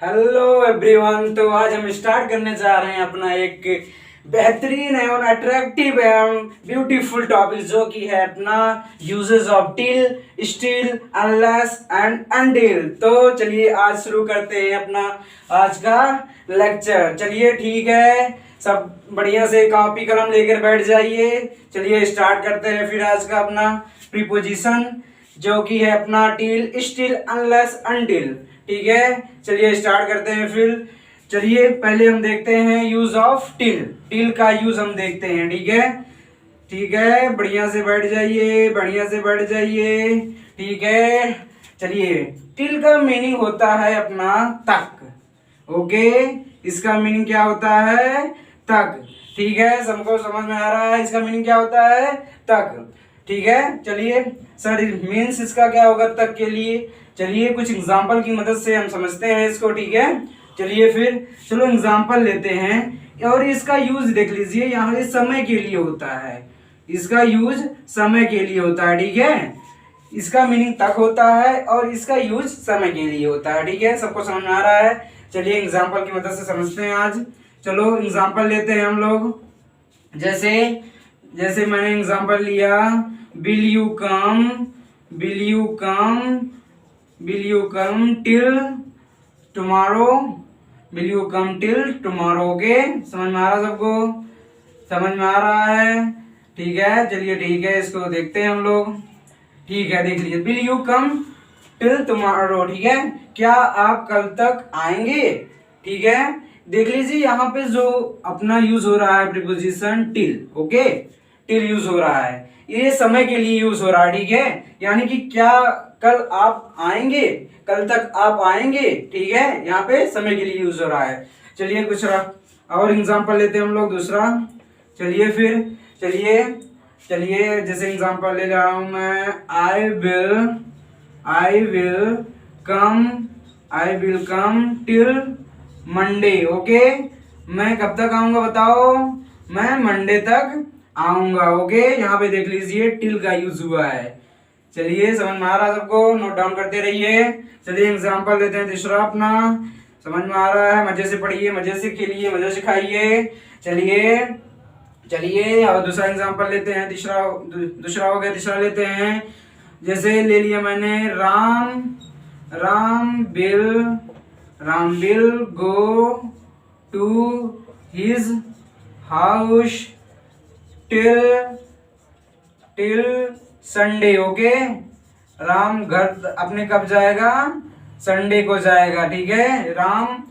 Hello everyone. तो आज हम स्टार्ट करने जा रहे हैं अपना एक बेहतरीन एवं अट्रैक्टिव एवं ब्यूटीफुल टॉपिक जो कि है अपना uses of till, still, unless and until. तो चलिए आज शुरू करते हैं अपना आज का लेक्चर। चलिए ठीक है, सब बढ़िया से कॉपी कलम लेकर बैठ जाइए। चलिए स्टार्ट करते हैं फिर आज का अपना प्रीपोजिशन जो कि है अपना टिल, स्टिल, अनलेस, अनटिल। ठीक है, चलिए स्टार्ट करते हैं फिर। चलिए पहले हम देखते हैं यूज ऑफ टिल। टिल का यूज हम देखते हैं। ठीक है, ठीक है, बढ़िया से बैठ जाइए, बढ़िया से बैठ जाइए। ठीक है, चलिए टिल का मीनिंग होता है अपना तक। ओके, इसका मीनिंग क्या होता है? तक। ठीक है, सबको समझ में आ रहा है इसका मीनिंग क्या होता है? तक। ठीक है, चलिए सर मीन्स इसका क्या होगा तक के लिए? चलिए कुछ एग्जाम्पल की मदद से हम समझते हैं इसको। ठीक है, चलिए फिर चलो एग्जाम्पल लेते हैं और इसका यूज देख लीजिए। यहाँ पे समय के लिए होता है, इसका यूज समय के लिए होता है। ठीक है, इसका मीनिंग तक होता है और इसका यूज समय के लिए होता है। ठीक है, सबको समझ में आ रहा है? चलिए एग्जाम्पल की मदद से समझते हैं आज। चलो एग्जाम्पल लेते हैं हम लोग। जैसे मैंने एग्जाम्पल लिया, will you come, will you come, will you come till tomorrow, will you come till tomorrow. Okay, समझ में आ रहा सबको? समझ में आ रहा है? ठीक है, चलिए ठीक है, इसको देखते हैं हम लोग। ठीक है, देख लीजिए, will you come till tomorrow. ठीक है, क्या आप कल तक आएंगे? ठीक है, देख लीजिए यहाँ पे जो अपना यूज हो रहा है preposition till. Okay, till use हो रहा है, ये समय के लिए यूज हो रहा है। ठीक है, यानी कि क्या कल आप आएंगे, कल तक आप आएंगे। ठीक है, यहाँ पे समय के लिए यूज हो रहा है। चलिए कुछ और एग्जांपल लेते हैं हम लोग दूसरा। चलिए फिर चलिए जैसे एग्जांपल ले रहा हूं मैं, I will come till Monday. Okay, मैं कब तक आऊंगा बताओ? मैं मंडे तक आऊंगा। ओके, यहाँ पे देख लीजिए टिल का यूज हुआ है। चलिए समझ में आ रहा है सबको? नोट डाउन करते रहिए। चलिए एग्जांपल देते हैं दूसरा अपना। समझ में आ रहा है? मजे से पढ़िए, मजे से खेलिए, मजे से खाइए। चलिए और दूसरा एग्जांपल लेते हैं। दूसरा हो गया, तीसरा लेते हैं। जैसे ले लिया मैंने, Ram will go to his house till Sunday. Okay, Ram घर अपने कब जाएगा? संडे को जाएगा। ठीक है, राम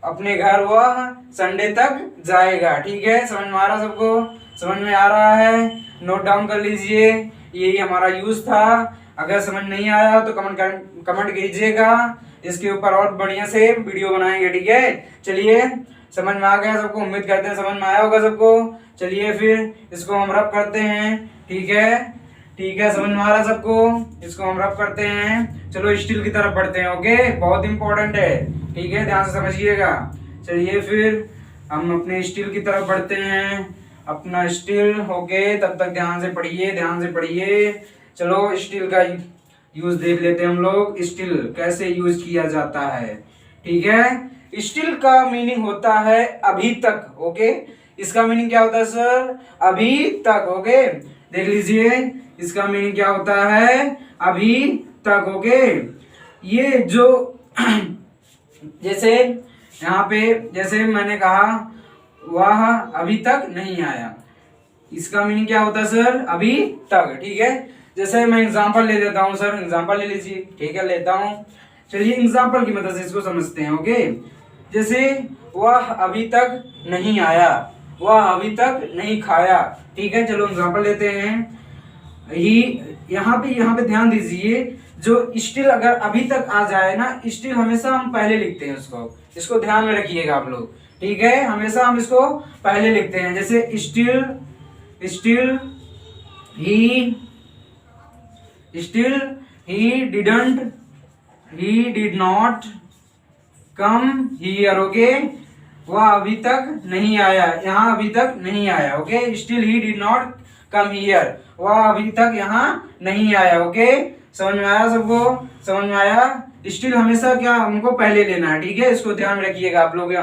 अपने घर वह संडे तक जाएगा। ठीक है, समझ में आ रहा सबको? समझ में आ रहा है? नोट डाउन कर लीजिए, यही हमारा यूज था। अगर समझ नहीं आया तो कमेंट कीजिएगा, इसके ऊपर और बढ़िया से वीडियो बनाएंगे। ठीक है, चलिए समझ में आ गया सबको? उम्मीद करते हैं समझ में आया होगा सबको। चलिए फिर इसको हम रब करते हैं। ठीक है, समझ में आ रहा सबको? इसको हम रब करते हैं। चलो स्टील की तरफ बढ़ते हैं। ओके, बहुत इंपॉर्टेंट है। ठीक है, ध्यान से समझिएगा। चलिए फिर हम अपने स्टील की तरफ बढ़ते हैं। अपना स्टील। ओके, तब तक ध्यान से पढ़िए, ध्यान से पढ़िए। चलो स्टील का यूज देख लेते हैं हम लोग, स्टील कैसे यूज किया जाता है। ठीक है, स्टील का मीनिंग होता है अभी तक। ओके, इसका मीनिंग क्या होता है सर? अभी तक। ओके, देख लीजिए इसका मीनिंग क्या होता है? अभी तक। ओके, ये जो जैसे यहाँ पे जैसे मैंने कहा वह अभी तक नहीं आया, इसका मीनिंग क्या होता है सर? अभी तक। ठीक है, जैसे मैं एग्जांपल ले लेता हूँ सर, एग्जांपल ले लीजिए। ठीक है, लेता हूँ। चलिए एग्जांपल की मदद से इसको समझते हैं। ओके, जैसे वह अभी तक नहीं आया, वह अभी तक नहीं खाया। ठीक है, चलो एग्जांपल लेते हैं। यहाँ पे ध्यान दीजिए, जो स्टिल अगर अभी तक आ जाए ना, स्टिल हमेशा हम पहले लिखते हैं इसको ध्यान में रखिएगा आप लोग। ठीक है, हमेशा हम इसको पहले लिखते हैं। जैसे still he did not come here. Okay, वह अभी तक नहीं आया, यहाँ अभी तक नहीं आया। Okay, still he did not come here, वह अभी तक यहाँ नहीं आया। ओके, समझ में आया सबको? समझ में आया? स्टिल हमेशा क्या हमको पहले लेना है, ठीक है, इसको ध्यान रखिएगा आप लोग,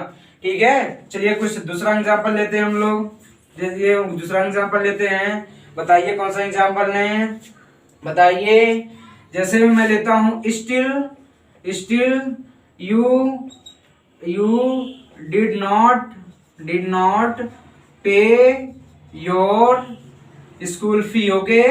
ठीक है। चलिए कुछ दूसरा एग्जांपल लेते हैं हम लोग, जैसे दूसरा एग्जांपल लेते हैं। बताइए कौन सा एग्जांपल लें, बताइए। जैसे मैं लेता हूँ स्टिल यू डिड नॉट पे your school fee, okay,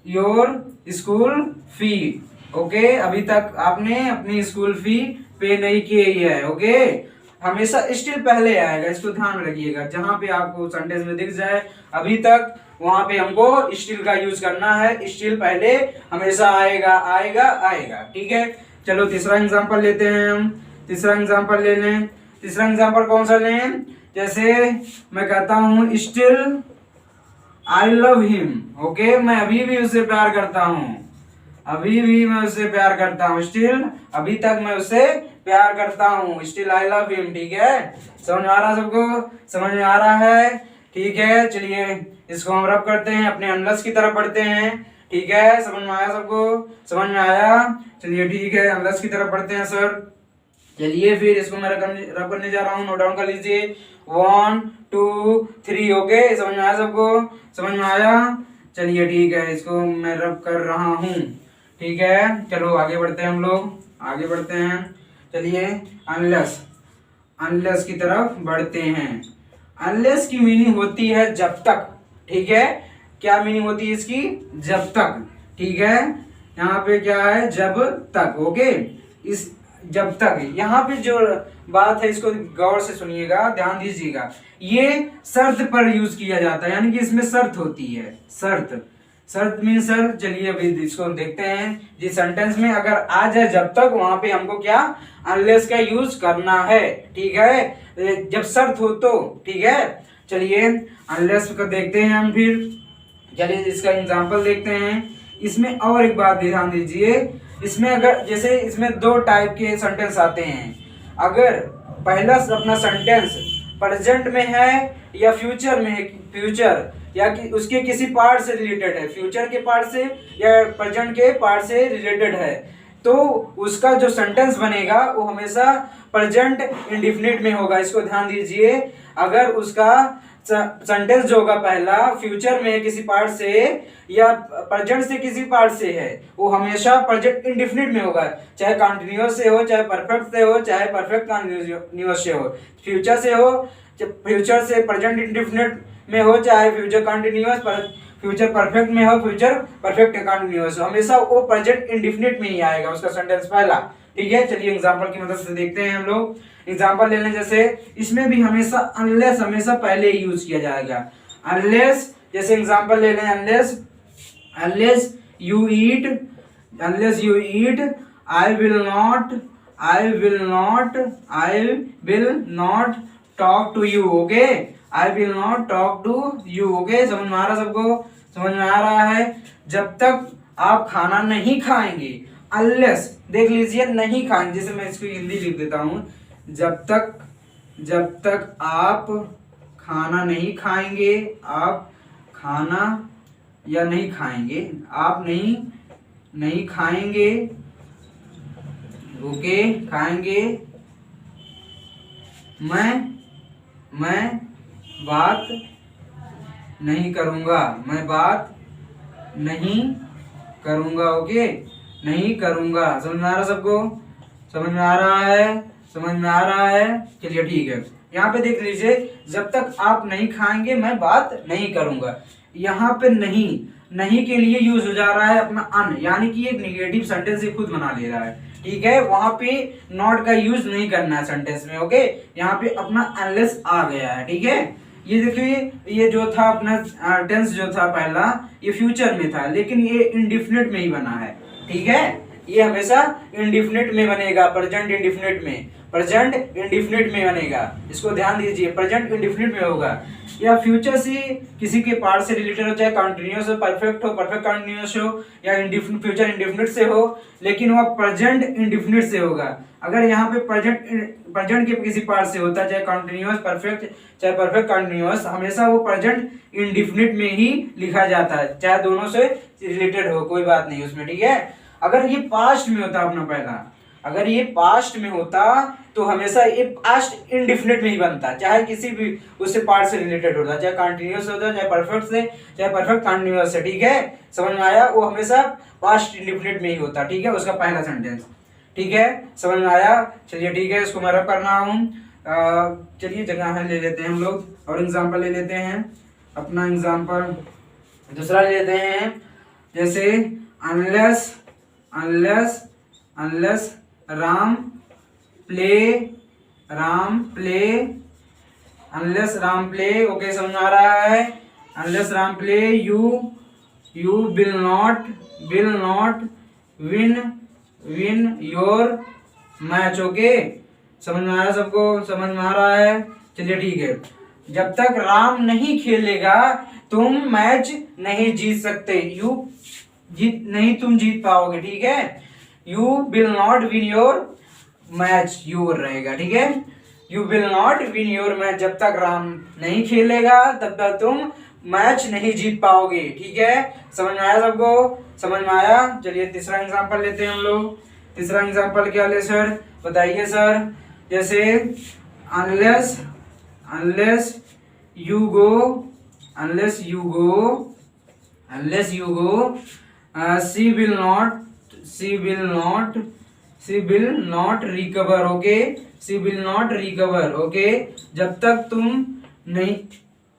your school fee, okay, अभी तक आपने अपनी स्कूल फी पे नहीं की है, ओके। हमेशा स्टिल पहले आएगा, इसको ध्यान रखिएगा। जहां पे आपको सेंटेंस में दिख जाए अभी तक, वहां पे हमको स्टिल का यूज करना है। स्टिल पहले हमेशा आएगा आएगा आएगा, ठीक है। चलो तीसरा एग्जांपल लेते हैं हम, तीसरा एग्जांपल ले लें। तीसरा एग्जांपल कौन सा लें? जैसे मैं कहता हूँ still I love him, okay, मैं अभी भी उससे प्यार करता हूँ, अभी भी मैं उससे प्यार करता हूँ, स्टिल अभी तक मैं उससे प्यार करता हूँ, स्टिल आई लव हिम, ठीक है। समझ में आ रहा सबको? समझ में आ रहा है, ठीक है। चलिए इसको हम रब करते हैं, अपने अनलेस की तरफ बढ़ते हैं, ठीक है। समझ में आया सबको? समझ में आया? चलिए ठीक है, अनलेस की तरफ बढ़ते हैं सर। चलिए फिर इसको मैं रब करने जा रहा हूँ, नोट डाउन कर लीजिए। 1 2 3, ओके। समझ में आया सबको? समझ में आया? चलिए ठीक है, इसको मैं रब कर रहा हूँ, ठीक है। चलो आगे बढ़ते हैं हम लोग, आगे बढ़ते हैं। चलिए अनलेस की तरफ बढ़ते हैं। अनलेस की मीनिंग होती है जब तक, ठीक है। क्या मीनिंग होती है इसकी? जब तक, ठीक है। यहाँ पे क्या है? जब तक, ओके। इस जब तक, यहाँ पे जो बात है इसको गौर से सुनिएगा, ध्यान दीजिएगा। ये शर्त पर यूज किया जाता है, यानी कि इसमें शर्त होती है, शर्त मीन सर। चलिए अभी इसको देखते हैं। जिस सेंटेंस में अगर आ जाए जब तक, वहां पे हमको क्या अनलेस का यूज करना है, ठीक है, जब शर्त हो तो, ठीक है। चलिए अनलेस को देखते हैं हम फिर। चलिए इसका एग्जांपल देखते हैं। इसमें और एक बात ध्यान दीजिए, इसमें अगर जैसे इसमें 2 टाइप के सेंटेंस आते हैं। अगर पहला अपना सेंटेंस प्रेजेंट में है या फ्यूचर में है, फ्यूचर या कि उसके किसी पार्ट से रिलेटेड है, फ्यूचर के पार्ट से या प्रेजेंट के पार्ट से रिलेटेड है, तो उसका जो सेंटेंस बनेगा वो हमेशा प्रेजेंट इंडेफिनिट में होगा। इसको ध्यान दीजिए। अगर उसका सेंटेंस जो होगा पहला फ्यूचर में किसी पार्ट से या प्रेजेंट से किसी पार्ट से है, वो हमेशा प्रेजेंट इंडेफिनिट में होगा, चाहे कंटिन्यूअस से हो, चाहे परफेक्ट से हो, चाहे परफेक्ट कंटिन्यूअस से हो। फ्यूचर से हो, फ्यूचर से प्रेजेंट इंडेफिनिट में हो, चाहे फ्यूचर कंटिन्यूअस, फ्यूचर परफेक्ट में हो, फ्यूचर परफेक्ट कंटिन्यूअस हो, हमेशा वो प्रेजेंट इंडेफिनिट में ही आएगा उसका सेंटेंस पहला, ठीक है। चलिए एग्जांपल की मदद से देखते हैं हम लोग। एग्जांपल ले लें, जैसे इसमें भी हमेशा अनलेस हमेशा पहले यूज किया जाएगा। अनलेस, जैसे एग्जांपल ले लें, unless you eat I will not talk to you, okay, I will not talk to you, okay. समझ में आ रहा सबको? समझ में आ रहा है? जब तक आप खाना नहीं खाएंगे, अनलेस, देख लीजिए, नहीं खाएंगे, जैसे मैं इसको हिंदी लिख देता हूं, जब तक आप खाना नहीं खाएंगे, आप खाना या नहीं खाएंगे, आप नहीं खाएंगे, ओके, खाएंगे, मैं बात नहीं करूंगा, मैं बात नहीं करूंगा, ओके, नहीं करूंगा। समझ में आ रहा सबको? समझ में आ रहा है? समझ में आ रहा है? चलिए ठीक है। यहाँ पे देख लीजिए, जब तक आप नहीं खाएंगे मैं बात नहीं करूंगा। यहाँ पे नहीं के लिए यूज हो जा रहा है अपना अन, यानी कि एक निगेटिव सेंटेंस ही खुद बना ले रहा है, ठीक है। वहां पे नॉट का यूज नहीं करना है सेंटेंस में, ओके। यहाँ पे अपना अनलेस आ गया है, ठीक है। ये देखिए, ये जो था अपना टेंस जो था पहला, ये फ्यूचर में था, लेकिन ये इंडेफिनिट में ही बना है, ठीक है। ये हमेशा इंडेफिनिट में बनेगा, प्रेजेंट इंडेफिनिट में। प्रेजेंट इंडिफिनिट में बनेगा, इसको ध्यान दीजिए, प्रेजेंट इंडिफिनिट में होगा। या फ्यूचर से किसी के पार्ट से रिलेटेड हो, चाहे कंटिन्यूअस हो, परफेक्ट हो, परफेक्ट कंटिन्यूअस हो, या इंडिफिनिट फ्यूचर इंडिफिनिट से हो, लेकिन वह प्रेजेंट इंडिफिनिट से होगा। अगर यहाँ पे प्रेजेंट के किसी पार्ट से होता है, चाहे कंटिन्यूअस परफेक्ट, चाहे परफेक्ट कंटिन्यूअस, हमेशा वो प्रेजेंट इंडिफिनिट में ही लिखा जाता है, चाहे दोनों से रिलेटेड हो, कोई बात नहीं उसमें, ठीक है। अगर ये पास्ट में होता अपना पहला, अगर ये पास्ट में होता तो हमेशा ये पास्ट इंडिफिनिट में ही बनता, चाहे किसी भी उससे पार्ट से रिलेटेड होता, चाहे कंटिन्यूअस होता, चाहे परफेक्ट से, चाहे परफेक्ट कंटिन्यूअस से, ठीक है, समझ में आया। वो हमेशा पास्ट इंडिफिनिट में ही होता, ठीक है, उसका पहला सेंटेंस, ठीक है, समझ में आया। चलिए ठीक है, इसको मैं रब करना हूँ। चलिए जगह ले लेते हैं हम लोग और एग्जाम्पल ले लेते हैं। अपना एग्जाम्पल दूसरा ले लेते हैं, जैसे unless unless unless Ram play unless Ram play, okay, समझ में आ रहा है। Unless Ram play you will not win your match, okay, समझ में आया सबको, समझ में आ रहा है। चलिए ठीक है, जब तक राम नहीं खेलेगा तुम मैच नहीं जीत सकते, तुम जीत पाओगे, ठीक है। You will not win your match, your रहेगा, ठीक है, you will not win your match, जब तक राम नहीं खेलेगा तब तक तुम मैच नहीं जीत पाओगे, ठीक है, समझ में आया सबको, समझ में आया। चलिए तीसरा एग्जांपल लेते हैं हम लोग। तीसरा एग्जांपल क्या ले सर, बताइए सर। जैसे unless you go she will not recover, okay, she will not recover, okay, जब तक तुम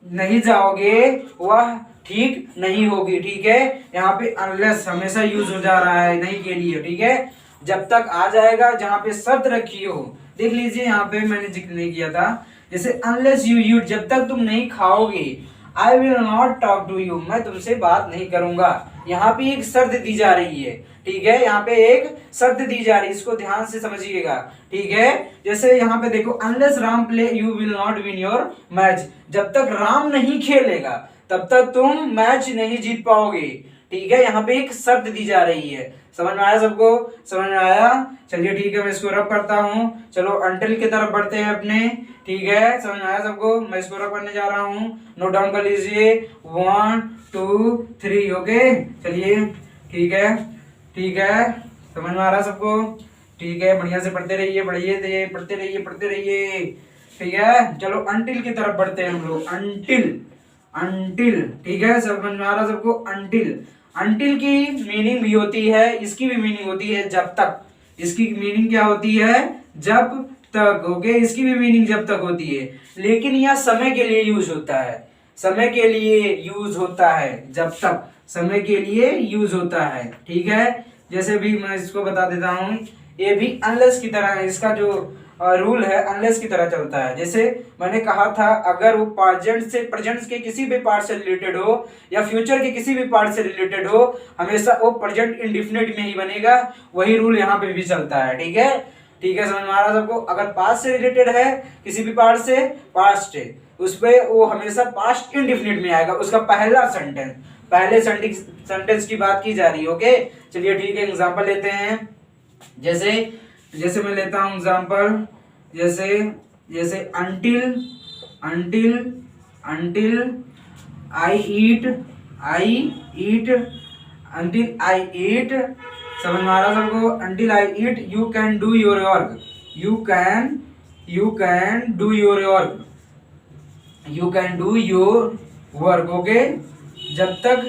नहीं जाओगे वह ठीक नहीं होगी, ठीक है। यहाँ पे अनलेस हमेशा यूज हो जा रहा है नहीं के लिए, ठीक है, जब तक आ जाएगा जहाँ पे शर्त रखी हो, देख लीजिए यहाँ पे मैंने जिक्र नहीं किया था, जैसे अनलेस यू ईट, जब तक तुम नहीं खाओगे, I will not talk to you, मैं तुमसे बात नहीं करूंगा। यहाँ पे एक शर्त दी जा रही है, ठीक है, यहाँ पे एक शर्त दी जा रही है, इसको ध्यान से समझिएगा, ठीक है। जैसे यहाँ पे देखो, unless Ram play you will not win your match, जब तक राम नहीं खेलेगा तब तक तुम मैच नहीं जीत पाओगे, ठीक है, यहाँ पे एक शर्त दी जा रही है, समझ में आया सबको, समझ में आया। चलिए ठीक है, मैं इसको रब करता हूँ, चलो अंटिल की तरफ बढ़ते हैं अपने, ठीक है, समझ में आया सबको, मैं इसको रब करने जा रहा हूँ, नोट डाउन कर लीजिए, 1 2 3, ओके, चलिए ठीक है, समझ में आ रहा सबको, ठीक है, बढ़िया से पढ़ते रहिए, पढ़ते रहिए, ठीक है। चलो अंटिल की तरफ बढ़ते हैं हम लोग, अंटिल, ठीक है, समझ में आ रहा सबको। अंटिल की मीनिंग भी होती है, इसकी भी मीनिंग होती है जब तक, इसकी मीनिंग क्या होती है, जब तक, ओके, इसकी भी मीनिंग जब तक होती है, लेकिन यह समय के लिए यूज होता है, समय के लिए यूज होता है, जब तक समय के लिए यूज होता है, ठीक है। जैसे भी मैं इसको बता देता हूँ, ये भी अनलेस की तरह है, इसका जो रूल है अनलेस की तरह चलता है। जैसे मैंने कहा था, अगर वो प्रेजेंट के किसी भी पार्ट से रिलेटेड हो या फ्यूचर के किसी भी पार्ट से रिलेटेड हो, हमेशा वो प्रेजेंट इंडिफिनिट में ही बनेगा, वही रूल यहाँ पे भी चलता है, ठीक है, समझ में आ रहा सबको। अगर पास्ट से रिलेटेड है किसी भी पार्ट से, पास्ट है, उस पर वो हमेशा पास्ट इंडिफिनिट में आएगा, उसका पहले सेंटेंस की बात की जा रही है, ओके। चलिए ठीक है, एग्जांपल लेते हैं। जैसे मैं लेता हूं एग्जांपल, जैसे until I eat, समझ में आ रहा सबको, until I eat you can do your work, you can do your work, okay, जब तक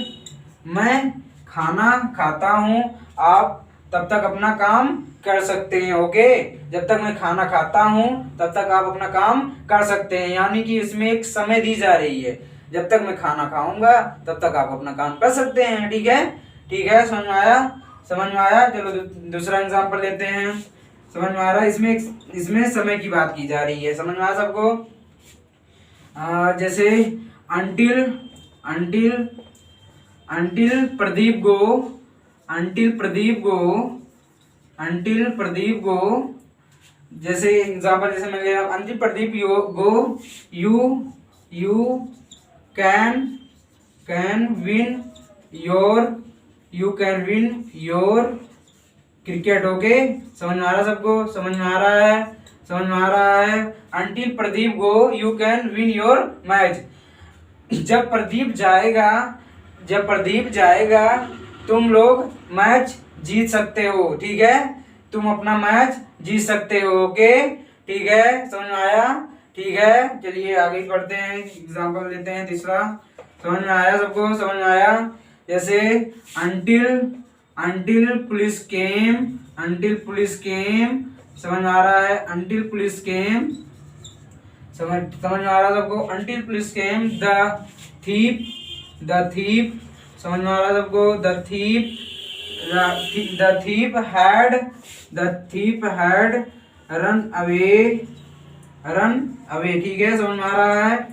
मैं खाना खाता हूँ आप तब तक अपना काम कर सकते हैं, ओके, जब तक मैं खाना खाता हूँ तब तक आप अपना काम कर सकते हैं, यानी कि इसमें एक समय दी जा रही है, जब तक मैं खाना खाऊंगा तब तक आप अपना काम कर सकते हैं, ठीक है, समझ में आया। चलो दूसरा एग्जांपल लेते हैं, समझ में आ रहा है, इसमें समय की बात की जा रही है, समझ में आया सबको। जैसे until प्रदीप go जैसे एग्जाम्पल जैसे मैं ले रहा हूँ, अंतिम Pradeep you can win your cricket. Okay, समझ में आ रहा सबको? समझ में आ रहा है? समझ में आ रहा है? Until Pradeep go you can win your match. जब प्रदीप जाएगा तुम लोग मैच जीत सकते हो। ठीक है, तुम अपना मैच जीत सकते हो। ओके, ठीक है, समझ में आया? ठीक है, चलिए आगे बढ़ते हैं, एग्जाम्पल लेते हैं तीसरा। समझ में आया सबको? समझ में आया? जैसे अंटिल पुलिस केम, समझ में आ रहा है? अंटिल पुलिस केम, समझ में आ रहा सबको? Until police came the thief, समझ में आ रहा सबको? The thief had run away. ठीक है, समझ में आ रहा है?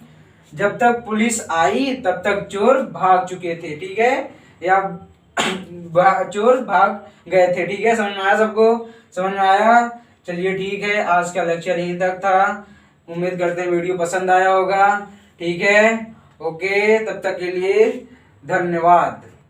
जब तक पुलिस आई तब तक चोर भाग चुके थे। ठीक है, या चोर भाग गए थे। ठीक है, समझ में आया सबको? समझ में आया? चलिए ठीक है, आज का लेक्चर यहीं तक था। उम्मीद करते हैं वीडियो पसंद आया होगा। ठीक है, ओके, तब तक के लिए धन्यवाद।